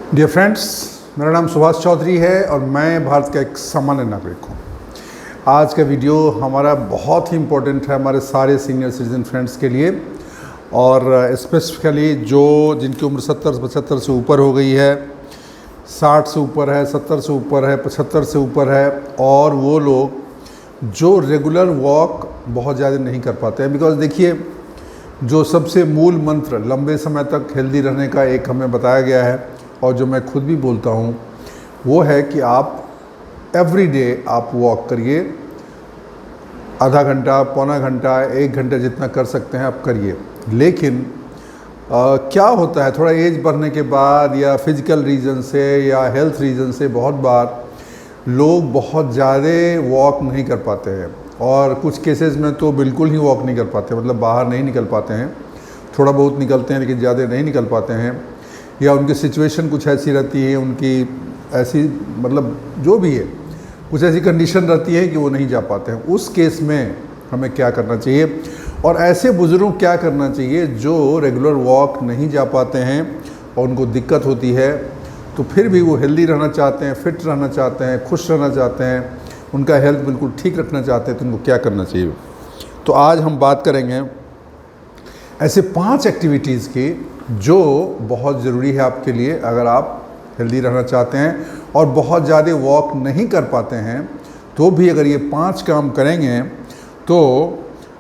Dear friends, मेरा नाम सुभाष चौधरी है और मैं भारत का एक सामान्य नागरिक हूँ। आज का वीडियो हमारा बहुत ही इम्पोर्टेंट है हमारे सारे सीनियर सिटीजन फ्रेंड्स के लिए, और स्पेसिफिकली जिनकी उम्र 70-75 से ऊपर हो गई है, 60 से ऊपर है, 70 से ऊपर है, 75 से ऊपर है, और वो लोग जो रेगुलर वॉक बहुत ज़्यादा नहीं कर पाते हैं। बिकॉज देखिए, जो सबसे मूल मंत्र लंबे समय तक हेल्दी रहने का एक हमें बताया गया है और जो मैं खुद भी बोलता हूँ, वो है कि आप एवरी डे आप वॉक करिए। आधा घंटा, पौना घंटा, 1 घंटा जितना कर सकते हैं आप करिए। लेकिन क्या होता है, थोड़ा एज बढ़ने के बाद या फिज़िकल रीज़न से या हेल्थ रीज़न से बहुत बार लोग बहुत ज़्यादा वॉक नहीं कर पाते हैं, और कुछ केसेस में तो बिल्कुल ही वॉक नहीं कर पाते, मतलब बाहर नहीं निकल पाते हैं। थोड़ा बहुत निकलते हैं लेकिन ज़्यादा नहीं निकल पाते हैं, या उनकी सिचुएशन कुछ ऐसी रहती है, उनकी ऐसी मतलब जो भी है, कुछ ऐसी कंडीशन रहती है कि वो नहीं जा पाते हैं। उस केस में हमें क्या करना चाहिए, और ऐसे बुज़ुर्गों क्या करना चाहिए जो रेगुलर वॉक नहीं जा पाते हैं और उनको दिक्कत होती है, तो फिर भी वो हेल्दी रहना चाहते हैं, फिट रहना चाहते हैं, खुश रहना चाहते हैं, उनका हेल्थ बिल्कुल ठीक रखना चाहते हैं, तो उनको क्या करना चाहिए। तो आज हम बात करेंगे ऐसे 5 एक्टिविटीज़ की जो बहुत ज़रूरी है आपके लिए अगर आप हेल्दी रहना चाहते हैं और बहुत ज़्यादा वॉक नहीं कर पाते हैं। तो भी अगर ये 5 काम करेंगे तो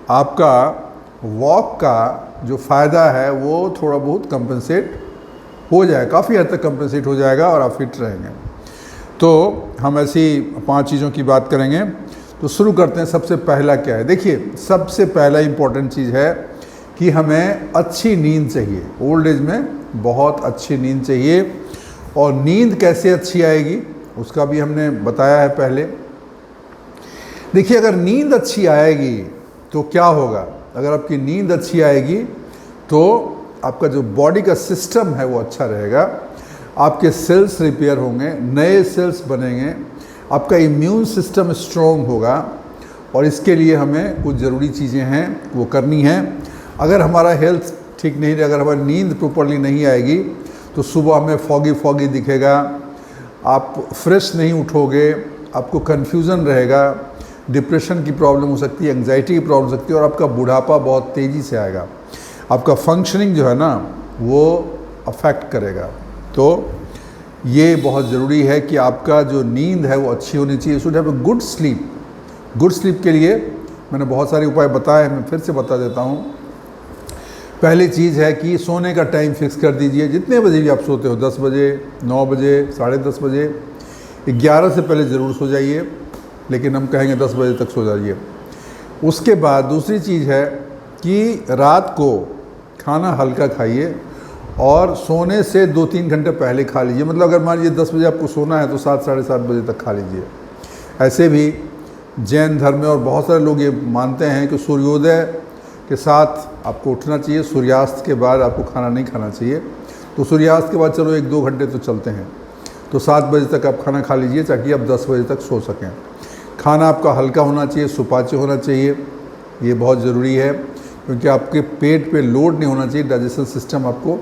आपका वॉक का जो फ़ायदा है वो थोड़ा बहुत कंपनसेट हो जाएगा, काफ़ी हद तक कंपनसेट हो जाएगा और आप फिट रहेंगे। तो हम ऐसी 5 चीज़ों की बात करेंगे। तो शुरू करते हैं। सबसे पहला क्या है, देखिए सबसे पहला इम्पोर्टेंट चीज़ है कि हमें अच्छी नींद चाहिए। ओल्ड एज में बहुत अच्छी नींद चाहिए, और नींद कैसे अच्छी आएगी उसका भी हमने बताया है पहले। देखिए, अगर नींद अच्छी आएगी तो क्या होगा, अगर आपकी नींद अच्छी आएगी तो आपका जो बॉडी का सिस्टम है वो अच्छा रहेगा, आपके सेल्स रिपेयर होंगे, नए सेल्स बनेंगे, आपका इम्यून सिस्टम स्ट्रॉन्ग होगा, और इसके लिए हमें कुछ ज़रूरी चीज़ें हैं वो करनी हैं। अगर हमारा हेल्थ ठीक नहीं रहे, अगर हमारी नींद प्रॉपरली नहीं आएगी तो सुबह हमें फॉगी दिखेगा, आप फ्रेश नहीं उठोगे, आपको कन्फ्यूज़न रहेगा, डिप्रेशन की प्रॉब्लम हो सकती है, एंग्जाइटी की प्रॉब्लम हो सकती है, और आपका बुढ़ापा बहुत तेज़ी से आएगा, आपका फंक्शनिंग जो है ना वो अफेक्ट करेगा। तो ये बहुत ज़रूरी है कि आपका जो नींद है वो अच्छी होनी चाहिए। Should have a good sleep. Good sleep के लिए मैंने बहुत सारे उपाय बताए हैं, मैं फिर से बता देता हूँ। पहली चीज़ है कि सोने का टाइम फिक्स कर दीजिए। जितने बजे भी आप सोते हो, 10 बजे, 9 बजे, 10:30 बजे, 11 से पहले ज़रूर सो जाइए, लेकिन हम कहेंगे 10 बजे तक सो जाइए। उसके बाद दूसरी चीज़ है कि रात को खाना हल्का खाइए, और सोने से 2-3 घंटे पहले खा लीजिए। मतलब अगर मान लीजिए 10 बजे आपको सोना है तो 7-7:30 बजे तक खा लीजिए। ऐसे भी जैन धर्म में और बहुत सारे लोग ये मानते हैं कि सूर्योदय के साथ आपको उठना चाहिए, सूर्यास्त के बाद आपको खाना नहीं खाना चाहिए। तो सूर्यास्त के बाद चलो 1-2 घंटे तो चलते हैं, तो 7 बजे तक आप खाना खा लीजिए ताकि आप 10 बजे तक सो सकें। खाना आपका हल्का होना चाहिए, सुपाच्य होना चाहिए, ये बहुत ज़रूरी है, क्योंकि आपके पेट पे लोड नहीं होना चाहिए, डाइजेशन सिस्टम आपको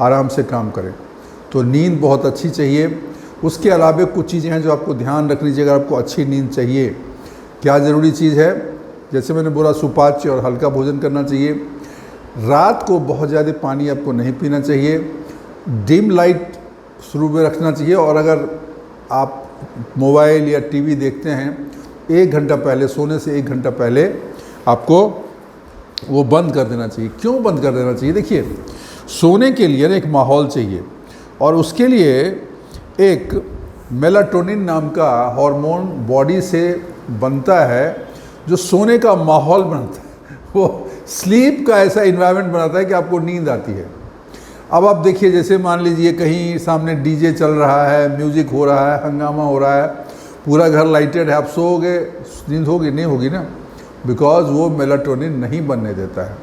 आराम से काम करे। तो नींद बहुत अच्छी चाहिए। उसके अलावा कुछ चीज़ें हैं जो आपको ध्यान रखनी चाहिए अगर आपको अच्छी नींद चाहिए। क्या ज़रूरी चीज़ है, जैसे मैंने बोला, सुपाच्य और हल्का भोजन करना चाहिए। रात को बहुत ज़्यादा पानी आपको नहीं पीना चाहिए। डिम लाइट शुरू में रखना चाहिए, और अगर आप मोबाइल या टीवी देखते हैं 1 घंटा पहले, सोने से 1 घंटा पहले आपको वो बंद कर देना चाहिए। क्यों बंद कर देना चाहिए, देखिए सोने के लिए ना एक माहौल चाहिए, और उसके लिए एक मेलाटोनिन नाम का हार्मोन बॉडी से बनता है जो सोने का माहौल बनाता है, वो स्लीप का ऐसा इन्वायरमेंट बनाता है कि आपको नींद आती है। अब आप देखिए, जैसे मान लीजिए कहीं सामने डीजे चल रहा है, म्यूज़िक हो रहा है, हंगामा हो रहा है, पूरा घर लाइटेड है, आप सोओगे, नींद होगी नहीं होगी ना, बिकॉज वो मेलाटोनिन नहीं बनने देता है।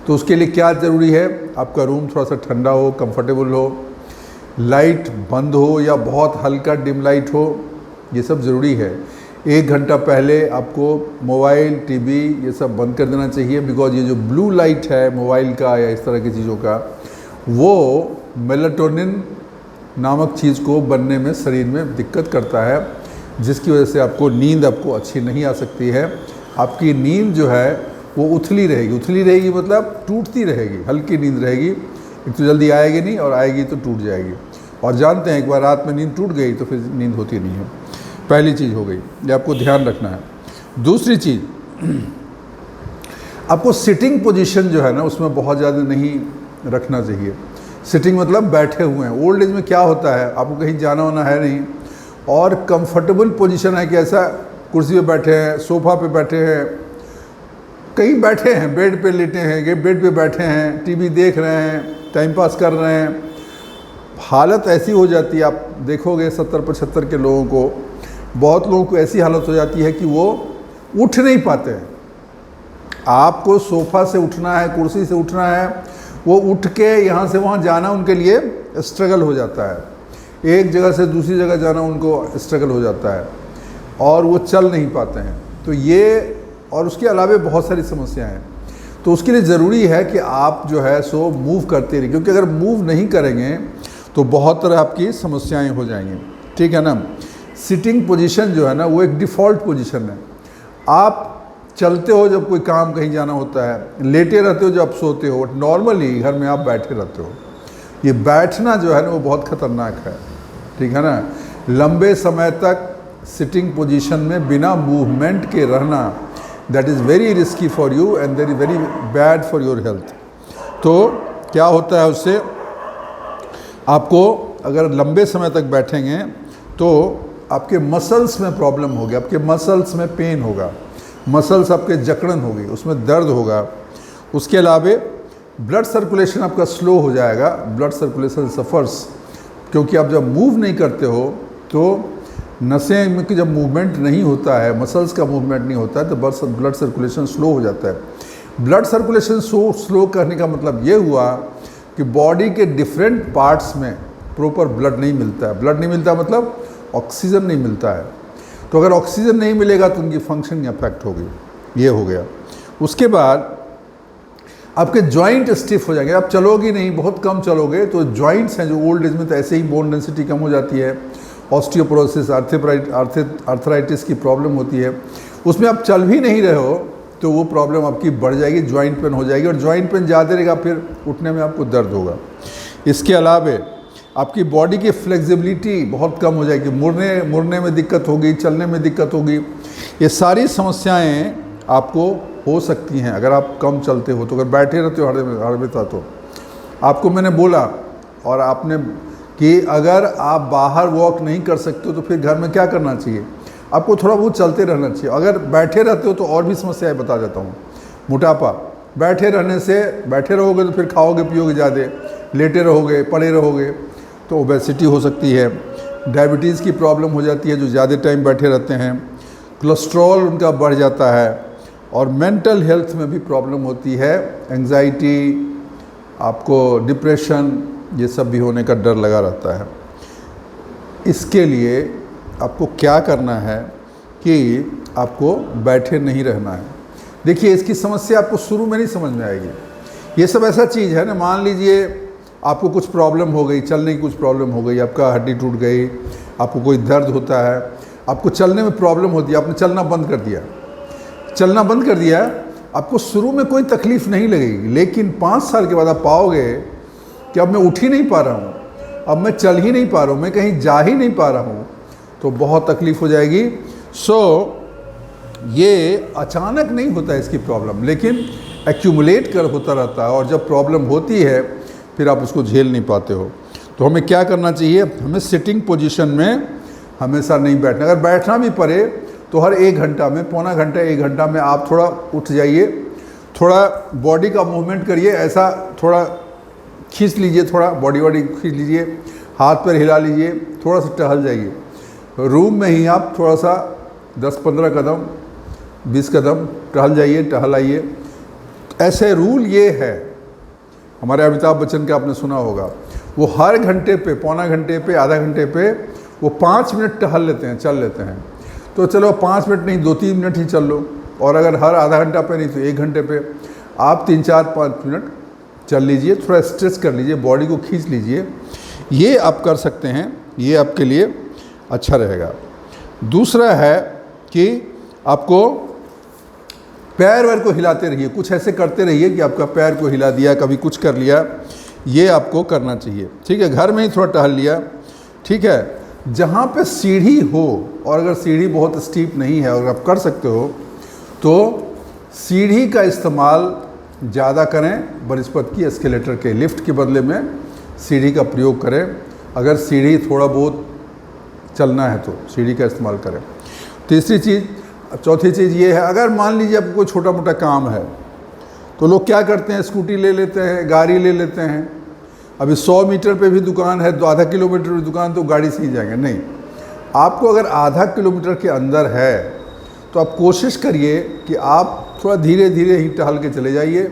तो उसके लिए क्या ज़रूरी है, आपका रूम थोड़ा सा ठंडा हो, कंफर्टेबल हो, लाइट बंद हो या बहुत हल्का डिम लाइट हो, ये सब ज़रूरी है। 1 घंटा पहले आपको मोबाइल, टीवी ये सब बंद कर देना चाहिए, बिकॉज ये जो ब्लू लाइट है मोबाइल का या इस तरह की चीज़ों का, वो मेलाटोनिन नामक चीज़ को बनने में शरीर में दिक्कत करता है, जिसकी वजह से आपको नींद आपको अच्छी नहीं आ सकती है। आपकी नींद जो है वो उथली रहेगी मतलब टूटती रहेगी, हल्की नींद रहेगी। एक तो जल्दी आएगी नहीं और आएगी तो टूट जाएगी। और जानते हैं एक बार रात में नींद टूट गई तो फिर नींद होती नहीं है। पहली चीज़ हो गई, ये आपको ध्यान रखना है। दूसरी चीज़, आपको सिटिंग पोजीशन जो है ना उसमें बहुत ज़्यादा नहीं रखना चाहिए। सिटिंग मतलब बैठे हुए हैं। ओल्ड एज में क्या होता है, आपको कहीं जाना होना है नहीं और कंफर्टेबल पोजीशन है कि ऐसा कुर्सी पे बैठे हैं, सोफ़ा पे बैठे हैं, कहीं बैठे हैं, बेड पे लेटे हैं, बेड पे बैठे हैं, टीवी देख रहे हैं, टाइम पास कर रहे हैं। हालत ऐसी हो जाती है, आप देखोगे 70-75 के लोगों को, बहुत लोगों को ऐसी हालत हो जाती है कि वो उठ नहीं पाते हैं। आपको सोफ़ा से उठना है, कुर्सी से उठना है, वो उठ के यहाँ से वहाँ जाना उनके लिए स्ट्रगल हो जाता है। एक जगह से दूसरी जगह जाना उनको स्ट्रगल हो जाता है और वो चल नहीं पाते हैं। तो ये और उसके अलावा बहुत सारी समस्याएं हैं। तो उसके लिए ज़रूरी है कि आप जो है सो मूव करते रहिए, क्योंकि अगर मूव नहीं करेंगे तो बहुत तरह आपकी समस्याएं हो जाएंगी। ठीक है ना। सिटिंग पोजीशन जो है ना वो एक डिफ़ॉल्ट पोजीशन है। आप चलते हो जब कोई काम कहीं जाना होता है, लेटे रहते हो जब सोते हो, नॉर्मली घर में आप बैठे रहते हो। ये बैठना जो है ना वो बहुत ख़तरनाक है। ठीक है ना। लंबे समय तक सिटिंग पोजीशन में बिना मूवमेंट के रहना, that is very risky for you and very very bad for your health. तो क्या होता है उससे, आपको अगर लंबे समय तक बैठेंगे तो आपके मसल्स में प्रॉब्लम होगी, आपके मसल्स में पेन होगा, मसल्स आपके जकड़न होगी, उसमें दर्द होगा। उसके अलावा ब्लड सर्कुलेशन आपका स्लो हो जाएगा, ब्लड सर्कुलेशन सफ़र्स, क्योंकि आप जब मूव नहीं करते हो तो नसें में की जब मूवमेंट नहीं होता है, मसल्स का मूवमेंट नहीं होता है तो ब्लड सर्कुलेशन स्लो हो जाता है। ब्लड सर्कुलेशन स्लो करने का मतलब ये हुआ कि बॉडी के डिफरेंट पार्ट्स में प्रॉपर ब्लड नहीं मिलता है। ब्लड नहीं मिलता मतलब ऑक्सीजन नहीं मिलता है। तो अगर ऑक्सीजन नहीं मिलेगा तो उनकी फंक्शनिंग अफेक्ट होगी। ये हो गया। उसके बाद आपके जॉइंट स्टिफ हो जाएंगे, आप चलोगे नहीं, बहुत कम चलोगे तो जॉइंट्स हैं जो ओल्ड एज में तो ऐसे ही बोन डेंसिटी कम हो जाती है, ऑस्टियोपोरोसिस, आर्थराइटिस की प्रॉब्लम होती है, उसमें आप चल भी नहीं रहे हो तो वो प्रॉब्लम आपकी बढ़ जाएगी, जॉइंट पेन हो जाएगी और जॉइंट पेन ज़्यादा रहेगा, फिर उठने में आपको दर्द होगा। इसके अलावा आपकी बॉडी की फ्लेक्सिबिलिटी बहुत कम हो जाएगी, मुड़ने में दिक्कत होगी, चलने में दिक्कत होगी। ये सारी समस्याएं आपको हो सकती हैं अगर आप कम चलते हो तो। अगर बैठे रहते हो हर हमेशा तो आपको मैंने बोला और आपने कि अगर आप बाहर वॉक नहीं कर सकते हो तो फिर घर में क्या करना चाहिए, आपको थोड़ा बहुत चलते रहना चाहिए। अगर बैठे रहते हो तो और भी समस्याएं बता देता हूँ। मोटापा, बैठे रहने से, बैठे रहोगे तो फिर खाओगे पियोगे ज़्यादा, लेटे रहोगे, पड़े रहोगे तो ओबेसिटी हो सकती है। डायबिटीज़ की प्रॉब्लम हो जाती है जो ज़्यादा टाइम बैठे रहते हैं। कोलेस्ट्रॉल उनका बढ़ जाता है और मेंटल हेल्थ में भी प्रॉब्लम होती है, एंजाइटी, आपको डिप्रेशन, ये सब भी होने का डर लगा रहता है। इसके लिए आपको क्या करना है कि आपको बैठे नहीं रहना है। देखिए इसकी समस्या आपको शुरू में नहीं समझ में आएगी। ये सब ऐसा चीज़ है ना, मान लीजिए आपको कुछ प्रॉब्लम हो गई, चलने की कुछ प्रॉब्लम हो गई, आपका हड्डी टूट गई, आपको कोई दर्द होता है, आपको चलने में प्रॉब्लम होती है, आपने चलना बंद कर दिया, आपको शुरू में कोई तकलीफ़ नहीं लगेगी, लेकिन 5 साल के बाद आप पाओगे कि अब मैं उठ ही नहीं पा रहा हूँ, अब मैं चल ही नहीं पा रहा हूँ, मैं कहीं जा ही नहीं पा रहा हूँ, तो बहुत तकलीफ़ हो जाएगी। ये अचानक नहीं होता है इसकी प्रॉब्लम, लेकिन एक्यूमुलेट कर होता रहता है और जब प्रॉब्लम होती है फिर आप उसको झेल नहीं पाते हो। तो हमें क्या करना चाहिए, हमें सिटिंग पोजीशन में हमेशा नहीं बैठना। अगर बैठना भी पड़े तो हर 1 घंटा में, पौना घंटा 1 घंटा में आप थोड़ा उठ जाइए, थोड़ा बॉडी का मूवमेंट करिए, ऐसा थोड़ा खींच लीजिए, थोड़ा बॉडी खींच लीजिए, हाथ पैर हिला लीजिए, थोड़ा सा टहल जाइए। रूम में ही आप थोड़ा सा 10-15 कदम 20 कदम टहल जाइए, टहल आइए। ऐसे रूल ये है, हमारे अमिताभ बच्चन का आपने सुना होगा, वो हर घंटे पे, पौना घंटे पे, आधा घंटे पे वो 5 मिनट टहल लेते हैं, चल लेते हैं। तो चलो 5 मिनट नहीं 2-3 मिनट ही चल लो, और अगर हर आधा घंटा पे नहीं तो 1 घंटे पे आप 3-4-5 मिनट चल लीजिए, थोड़ा स्ट्रेच कर लीजिए, बॉडी को खींच लीजिए। ये आप कर सकते हैं, ये आपके लिए अच्छा रहेगा। दूसरा है कि आपको पैर वैर को हिलाते रहिए, कुछ ऐसे करते रहिए कि आपका पैर को हिला दिया, कभी कुछ कर लिया, ये आपको करना चाहिए। ठीक है, घर में ही थोड़ा टहल लिया। ठीक है, जहाँ पे सीढ़ी हो, और अगर सीढ़ी बहुत स्टीप नहीं है और आप कर सकते हो तो सीढ़ी का इस्तेमाल ज़्यादा करें बनिस्पत की एस्केलेटर के। लिफ्ट के बदले में सीढ़ी का प्रयोग करें। अगर सीढ़ी थोड़ा बहुत चलना है तो सीढ़ी का इस्तेमाल करें। चौथी चीज़ ये है, अगर मान लीजिए आपको कोई छोटा मोटा काम है तो लोग क्या करते हैं, स्कूटी ले लेते हैं, गाड़ी ले लेते हैं। अभी 100 मीटर पे भी दुकान है, तो आधा किलोमीटर की दुकान, तो गाड़ी से ही जाएंगे। नहीं, आपको अगर आधा किलोमीटर के अंदर है तो आप कोशिश करिए कि आप थोड़ा धीरे धीरे ही टहल के चले जाइए,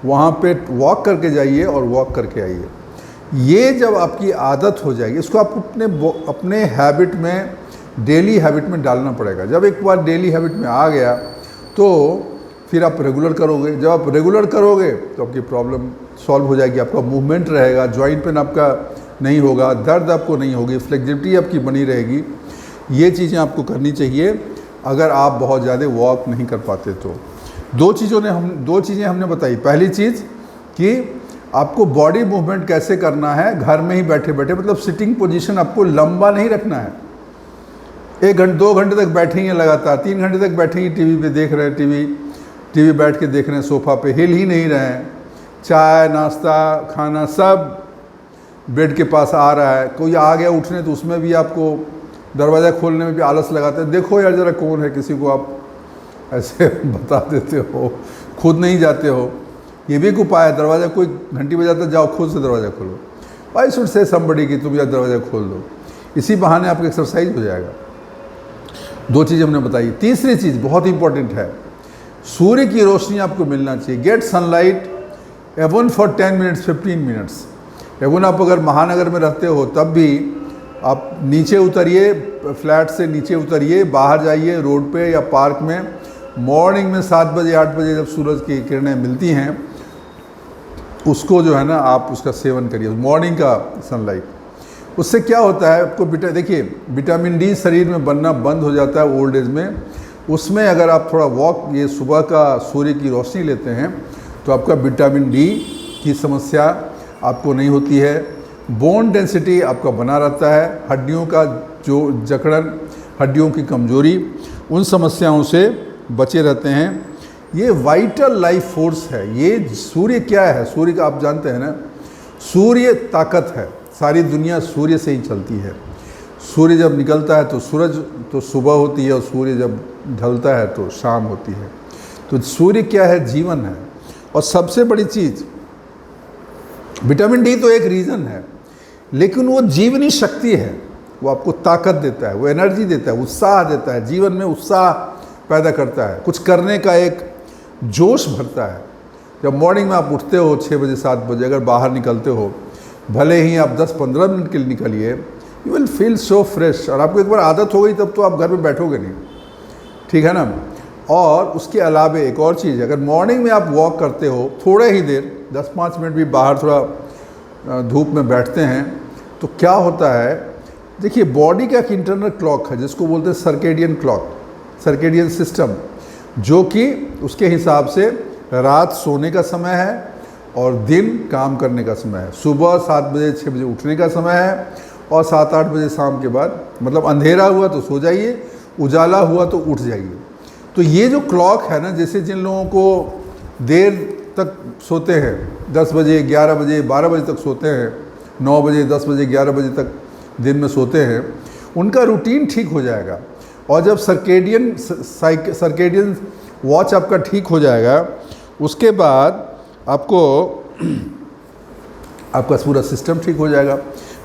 वहाँ पे वॉक करके जाइए और वॉक करके आइए। ये जब आपकी आदत हो जाएगी, इसको आप अपने हैबिट में, डेली हैबिट में डालना पड़ेगा। जब एक बार डेली हैबिट में आ गया तो फिर आप रेगुलर करोगे। जब आप रेगुलर करोगे तो आपकी प्रॉब्लम सॉल्व हो जाएगी। आपका मूवमेंट रहेगा, जॉइंट पेन आपका नहीं होगा, दर्द आपको नहीं होगी, फ्लेक्सिबिलिटी आपकी बनी रहेगी। ये चीज़ें आपको करनी चाहिए अगर आप बहुत ज़्यादा वॉक नहीं कर पाते तो। दो चीज़ें हमने बताई। पहली चीज़ कि आपको बॉडी मूवमेंट कैसे करना है घर में ही बैठे बैठे, मतलब सिटिंग पोजीशन आपको लंबा नहीं रखना है। 1 घंटे 2 घंटे तक बैठेंगे लगातार, 3 घंटे तक बैठेंगे टीवी पे देख रहे हैं, टीवी बैठ के देख रहे हैं, सोफ़ा पे हिल ही नहीं रहे हैं। चाय नाश्ता खाना सब बेड के पास आ रहा है। कोई आ गया उठने तो उसमें भी आपको दरवाज़ा खोलने में भी आलस लगाते हैं। देखो यार ज़रा कौन है, किसी को आप ऐसे बता देते हो, खुद नहीं जाते हो। ये भी एक उपाय है, दरवाज़ा कोई घंटी बजाता जाओ खुद से दरवाज़ा खोलो। आई शुड से समबडी कि तुम यार दरवाज़ा खोल दो। इसी बहाने आपका एक्सरसाइज हो जाएगा। 2 चीज़ हमने बताई। तीसरी चीज़ बहुत इंपॉर्टेंट है, सूर्य की रोशनी आपको मिलना चाहिए। Get sunlight even for 10 minutes 15 minutes. Even आप अगर महानगर में रहते हो तब भी आप नीचे उतरिए, फ्लैट से नीचे उतरिए, बाहर जाइए रोड पे या पार्क में। मॉर्निंग में 7 बजे 8 बजे जब सूरज की किरणें मिलती हैं, उसको जो है ना आप उसका सेवन करिए, मॉर्निंग का सनलाइट। उससे क्या होता है आपको देखिए विटामिन डी शरीर में बनना बंद हो जाता है ओल्ड एज में। उसमें अगर आप थोड़ा वॉक, ये सुबह का सूर्य की रोशनी लेते हैं तो आपका विटामिन डी की समस्या आपको नहीं होती है। बोन डेंसिटी आपका बना रहता है, हड्डियों का जो जकड़न, हड्डियों की कमजोरी, उन समस्याओं से बचे रहते हैं। ये वाइटल लाइफ फोर्स है। ये सूर्य क्या है, सूर्य का आप जानते हैं ना, सूर्य ताकत है। सारी दुनिया सूर्य से ही चलती है। सूर्य जब निकलता है तो सूरज तो सुबह होती है, और सूर्य जब ढलता है तो शाम होती है। तो सूर्य क्या है, जीवन है। और सबसे बड़ी चीज़, विटामिन डी तो एक रीज़न है, लेकिन वो जीवनी शक्ति है। वो आपको ताकत देता है, वो एनर्जी देता है, उत्साह देता है, जीवन में उत्साह पैदा करता है, कुछ करने का एक जोश भरता है। जब मॉर्निंग में आप उठते हो 6 बजे 7 बजे, अगर बाहर निकलते हो, भले ही आप 10-15 मिनट के लिए निकलिए, you will feel so fresh. और आपको एक बार आदत हो गई तब तो आप घर में बैठोगे नहीं, ठीक है ना। और उसके अलावे एक और चीज़, अगर मॉर्निंग में आप वॉक करते हो थोड़े ही देर, 10-5 मिनट भी बाहर थोड़ा धूप में बैठते हैं, तो क्या होता है, देखिए बॉडी का एक इंटरनल क्लॉक है जिसको बोलते हैं सर्केडियन क्लॉक, सर्केडियन सिस्टम, जो कि उसके हिसाब से रात सोने का समय है और दिन काम करने का समय है। सुबह 7 बजे 6 बजे उठने का समय है, और 7-8 बजे शाम के बाद, मतलब अंधेरा हुआ तो सो जाइए, उजाला हुआ तो उठ जाइए। तो ये जो क्लॉक है ना, जैसे जिन लोगों को देर तक सोते हैं, 10 बजे 11 बजे 12 बजे तक सोते हैं, 9 बजे 10 बजे 11 बजे तक दिन में सोते हैं, उनका रूटीन ठीक हो जाएगा। और जब सर्केडियन वॉच आपका ठीक हो जाएगा, उसके बाद आपको आपका पूरा सिस्टम ठीक हो जाएगा।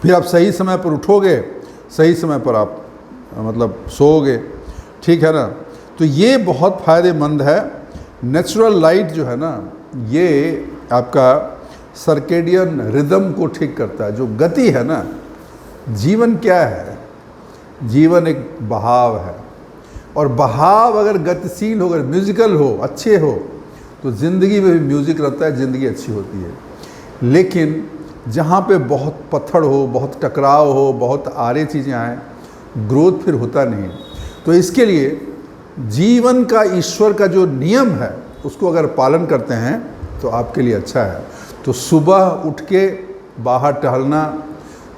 फिर आप सही समय पर उठोगे, सही समय पर आप मतलब सोओगे, ठीक है ना। तो ये बहुत फ़ायदेमंद है। नेचुरल लाइट जो है ना, ये आपका सर्केडियन रिदम को ठीक करता है। जो गति है ना, जीवन क्या है, जीवन एक बहाव है, और बहाव अगर गतिशील हो, अगर म्यूजिकल हो, अच्छे हो, तो ज़िंदगी में भी म्यूज़िक रहता है, ज़िंदगी अच्छी होती है। लेकिन जहाँ पे बहुत पत्थर हो, बहुत टकराव हो, बहुत आरे चीज़ें आएँ, ग्रोथ फिर होता नहीं है। तो इसके लिए जीवन का ईश्वर का जो नियम है उसको अगर पालन करते हैं तो आपके लिए अच्छा है। तो सुबह उठ के बाहर टहलना,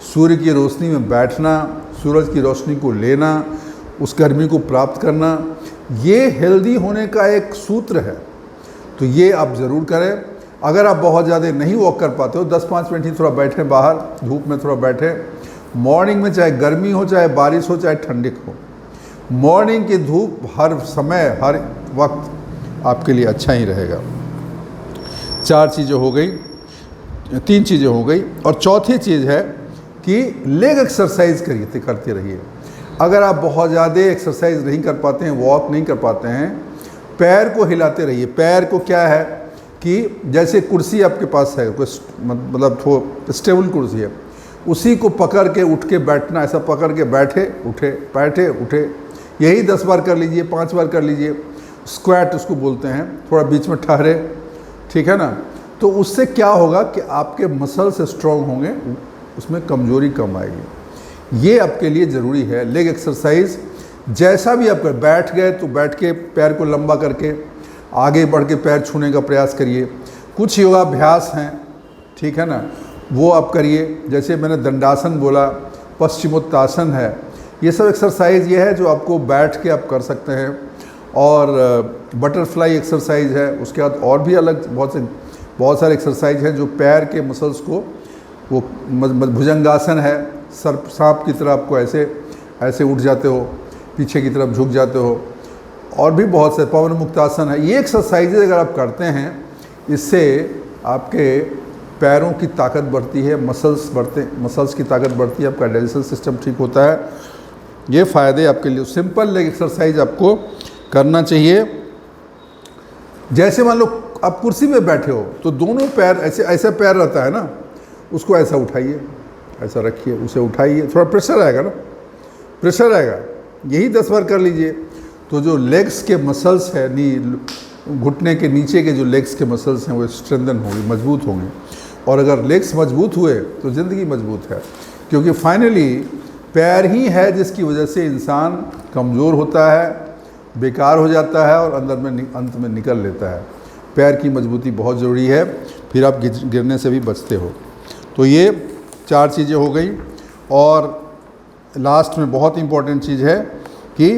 सूर्य की रोशनी में बैठना, सूरज की रोशनी को लेना, उस गर्मी को प्राप्त करना, ये हेल्दी होने का एक सूत्र है। तो ये आप ज़रूर करें। अगर आप बहुत ज़्यादा नहीं वॉक कर पाते हो, 10-5 मिनट ही थोड़ा बैठें, बाहर धूप में थोड़ा बैठें। मॉर्निंग में चाहे गर्मी हो, चाहे बारिश हो, चाहे ठंडी हो, मॉर्निंग की धूप हर समय हर वक्त आपके लिए अच्छा ही रहेगा। 4 चीज़ें हो गई, 3 चीज़ें हो गई। और चौथी चीज़ है कि लेग एक्सरसाइज करते रहिए। अगर आप बहुत ज़्यादा एक्सरसाइज नहीं कर पाते हैं, वॉक नहीं कर पाते हैं, पैर को हिलाते रहिए। पैर को क्या है कि जैसे कुर्सी आपके पास है, मतलब स्टेबल कुर्सी है, उसी को पकड़ के उठ के बैठना, ऐसा पकड़ के बैठे उठे, बैठे उठे, यही 10 बार कर लीजिए, 5 बार कर लीजिए। स्क्वाट उसको बोलते हैं, थोड़ा बीच में ठहरे, ठीक है ना। तो उससे क्या होगा कि आपके मसल्स स्ट्रॉन्ग होंगे, उसमें कमजोरी कम आएगी। ये आपके लिए ज़रूरी है। लेग एक्सरसाइज जैसा भी आप कर, बैठ गए तो बैठ के पैर को लंबा करके आगे बढ़ के पैर छूने का प्रयास करिए। कुछ योगाभ्यास हैं, ठीक है ना, वो आप करिए। जैसे मैंने दंडासन बोला, पश्चिमोत्तासन है, ये सब एक्सरसाइज ये है जो आपको बैठ के आप कर सकते हैं। और बटरफ्लाई एक्सरसाइज है, उसके बाद और भी अलग बहुत सारे एक्सरसाइज हैं जो पैर के मसल्स को, वो भुजंगासन है, सांप की तरह आपको ऐसे उठ जाते हो, पीछे की तरफ झुक जाते हो, और भी बहुत से, पवन मुक्तासन है। ये एक्सरसाइजेज अगर आप करते हैं, इससे आपके पैरों की ताकत बढ़ती है, मसल्स की ताकत बढ़ती है, आपका डाइजेशन सिस्टम ठीक होता है। ये फ़ायदे आपके लिए। सिंपल लेग एक्सरसाइज आपको करना चाहिए। जैसे मान लो आप कुर्सी में बैठे हो तो दोनों पैर ऐसे पैर रहता है ना, उसको ऐसा उठाइए, ऐसा रखिए, उसे उठाइए, थोड़ा प्रेशर आएगा ना, प्रेशर आएगा, यही 10 बार कर लीजिए। तो जो लेग्स के मसल्स है, घुटने के नीचे के जो लेग्स के मसल्स हैं वो स्ट्रेंथन होंगे, मजबूत होंगे। और अगर लेग्स मजबूत हुए तो ज़िंदगी मजबूत है, क्योंकि फाइनली पैर ही है जिसकी वजह से इंसान कमज़ोर होता है, बेकार हो जाता है और अंत में निकल लेता है। पैर की मजबूती बहुत ज़रूरी है, फिर आप गिरने से भी बचते हो। तो ये 4 चीज़ें हो गई। और लास्ट में बहुत इम्पॉर्टेंट चीज़ है कि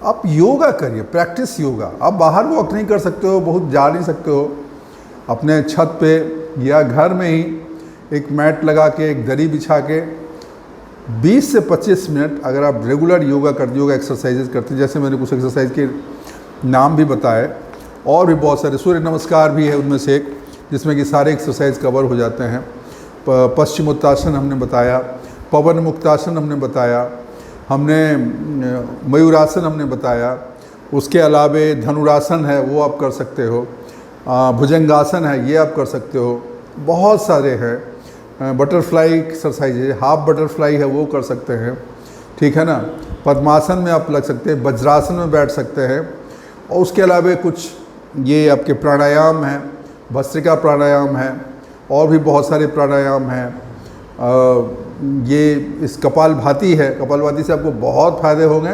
आप योगा करिए, प्रैक्टिस योगा। आप बाहर वॉक नहीं कर सकते हो, बहुत जा नहीं सकते हो, अपने छत पे या घर में ही एक मैट लगा के, एक दरी बिछा के 20 से 25 मिनट अगर आप रेगुलर योगा एक्सरसाइजेज करते हैं, जैसे मैंने कुछ एक्सरसाइज के नाम भी बताए, और भी बहुत सारे, सूर्य नमस्कार भी है उनमें से एक, जिसमें कि सारे एक्सरसाइज कवर हो जाते हैं। पश्चिमोत्तासन हमने बताया, पवन मुक्तासन हमने बताया, हमने मयूरासन हमने बताया, उसके अलावे धनुरासन है वो आप कर सकते हो, भुजंगासन है ये आप कर सकते हो, बहुत सारे हैं। बटरफ्लाई एक्सरसाइज है, हाफ बटरफ्लाई है वो कर सकते हैं, ठीक है ना। पद्मासन में आप लग सकते हैं, वज्रासन में बैठ सकते हैं। और उसके अलावा कुछ ये आपके प्राणायाम हैं, भस्त्रिका प्राणायाम है, और भी बहुत सारे प्राणायाम हैं। ये इस कपालभाति है, कपालभाति से आपको बहुत फ़ायदे होंगे।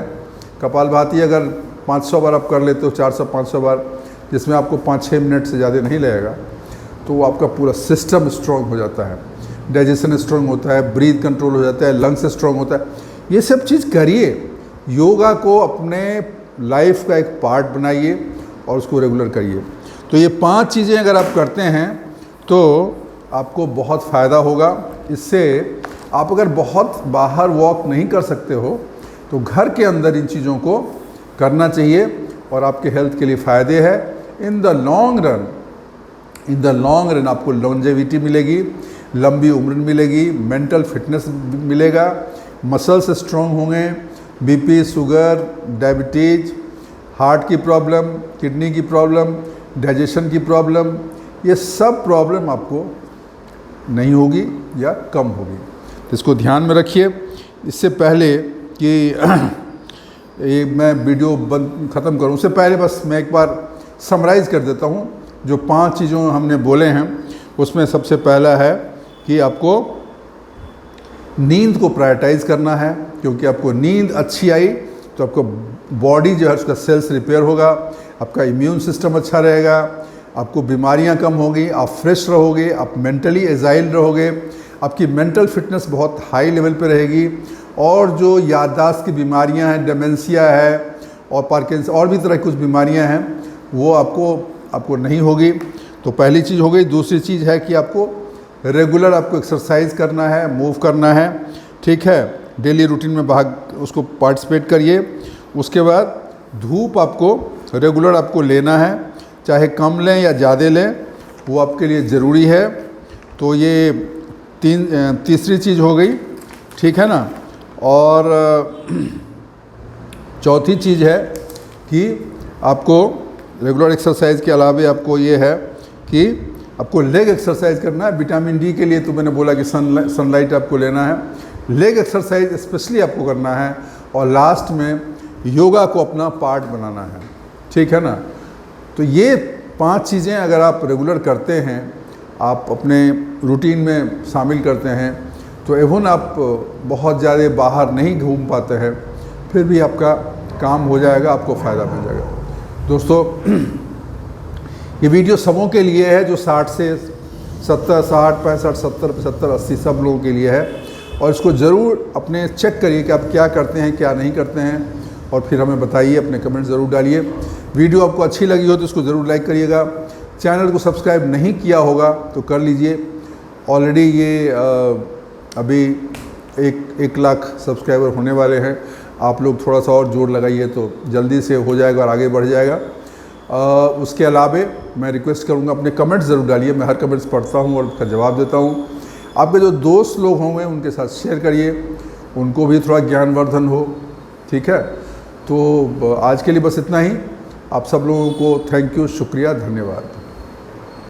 कपालभाति अगर 500 बार आप कर लेते हो, 400-500 बार, जिसमें आपको 5-6 मिनट से ज़्यादा नहीं लगेगा, तो आपका पूरा सिस्टम स्ट्रॉन्ग हो जाता है, डाइजेशन स्ट्रॉन्ग होता है, ब्रीथ कंट्रोल हो जाता है, लंग्स स्ट्रॉन्ग होता है। ये सब चीज़ करिए, योगा को अपने लाइफ का एक पार्ट बनाइए और उसको रेगुलर करिए। तो ये 5 चीज़ें अगर आप करते हैं तो आपको बहुत फ़ायदा होगा। इससे आप अगर बहुत बाहर वॉक नहीं कर सकते हो तो घर के अंदर इन चीज़ों को करना चाहिए और आपके हेल्थ के लिए फ़ायदे है। इन द लॉन्ग रन आपको लॉन्जेविटी मिलेगी, लंबी उम्र मिलेगी, मेंटल फिटनेस मिलेगा, मसल्स स्ट्रॉन्ग होंगे, बीपी, शुगर, डायबिटीज, हार्ट की प्रॉब्लम, किडनी की प्रॉब्लम, डाइजेशन की प्रॉब्लम, ये सब प्रॉब्लम आपको नहीं होगी या कम होगी। तो इसको ध्यान में रखिए। इससे पहले कि ये मैं वीडियो ख़त्म करूं, उससे पहले बस मैं एक बार समराइज़ कर देता हूं। जो 5 चीज़ों हमने बोले हैं उसमें सबसे पहला है कि आपको नींद को प्रायोरिटाइज़ करना है, क्योंकि आपको नींद अच्छी आई तो आपको बॉडी जो है उसका सेल्स रिपेयर होगा, आपका इम्यून सिस्टम अच्छा रहेगा, आपको बीमारियां कम होगी, आप फ्रेश रहोगे, आप मेंटली एजाइल रहोगे, आपकी मेंटल फिटनेस बहुत हाई लेवल पे रहेगी, और जो याददाश्त की बीमारियां हैं, डेमेंशिया है और पार्किंसन और भी तरह की कुछ बीमारियां हैं वो आपको नहीं होगी। तो पहली चीज़ हो गई। दूसरी चीज़ है कि आपको रेगुलर आपको एक्सरसाइज करना है, मूव करना है, ठीक है, डेली रूटीन में उसको पार्टिसिपेट करिए। उसके बाद धूप आपको रेगुलर आपको लेना है, चाहे कम लें या ज़्यादा लें, वो आपके लिए ज़रूरी है। तो ये तीसरी चीज़ हो गई, ठीक है ना। और चौथी चीज़ है कि आपको रेगुलर एक्सरसाइज के अलावा आपको ये है कि आपको लेग एक्सरसाइज करना है। विटामिन डी के लिए तो मैंने बोला कि सनलाइट आपको लेना है, लेग एक्सरसाइज स्पेशली आपको करना है, और लास्ट में योगा को अपना पार्ट बनाना है, ठीक है ना। तो ये 5 चीज़ें अगर आप रेगुलर करते हैं, आप अपने रूटीन में शामिल करते हैं, तो इवन आप बहुत ज़्यादा बाहर नहीं घूम पाते हैं, फिर भी आपका काम हो जाएगा, आपको फ़ायदा मिल जाएगा। दोस्तों, ये वीडियो सबों के लिए है जो 60 से 70, 60, 65, 70, 75, 80 सब लोगों के लिए है। और इसको ज़रूर अपने चेक करिए कि आप क्या करते हैं, क्या नहीं करते हैं, और फिर हमें बताइए, अपने कमेंट ज़रूर डालिए। वीडियो आपको अच्छी लगी हो तो इसको ज़रूर लाइक करिएगा। चैनल को सब्सक्राइब नहीं किया होगा तो कर लीजिए। ऑलरेडी ये अभी 1 लाख सब्सक्राइबर होने वाले हैं। आप लोग थोड़ा सा और जोर लगाइए तो जल्दी से हो जाएगा और आगे बढ़ जाएगा। उसके अलावा मैं रिक्वेस्ट करूँगा, अपने कमेंट्स ज़रूर डालिए। मैं हर कमेंट्स पढ़ता हूँ और उसका जवाब देता हूँ। आपके जो दोस्त लोग होंगे उनके साथ शेयर करिए, उनको भी थोड़ा ज्ञानवर्धन हो, ठीक है। तो आज के लिए बस इतना ही। आप सब लोगों को थैंक यू, शुक्रिया, धन्यवाद।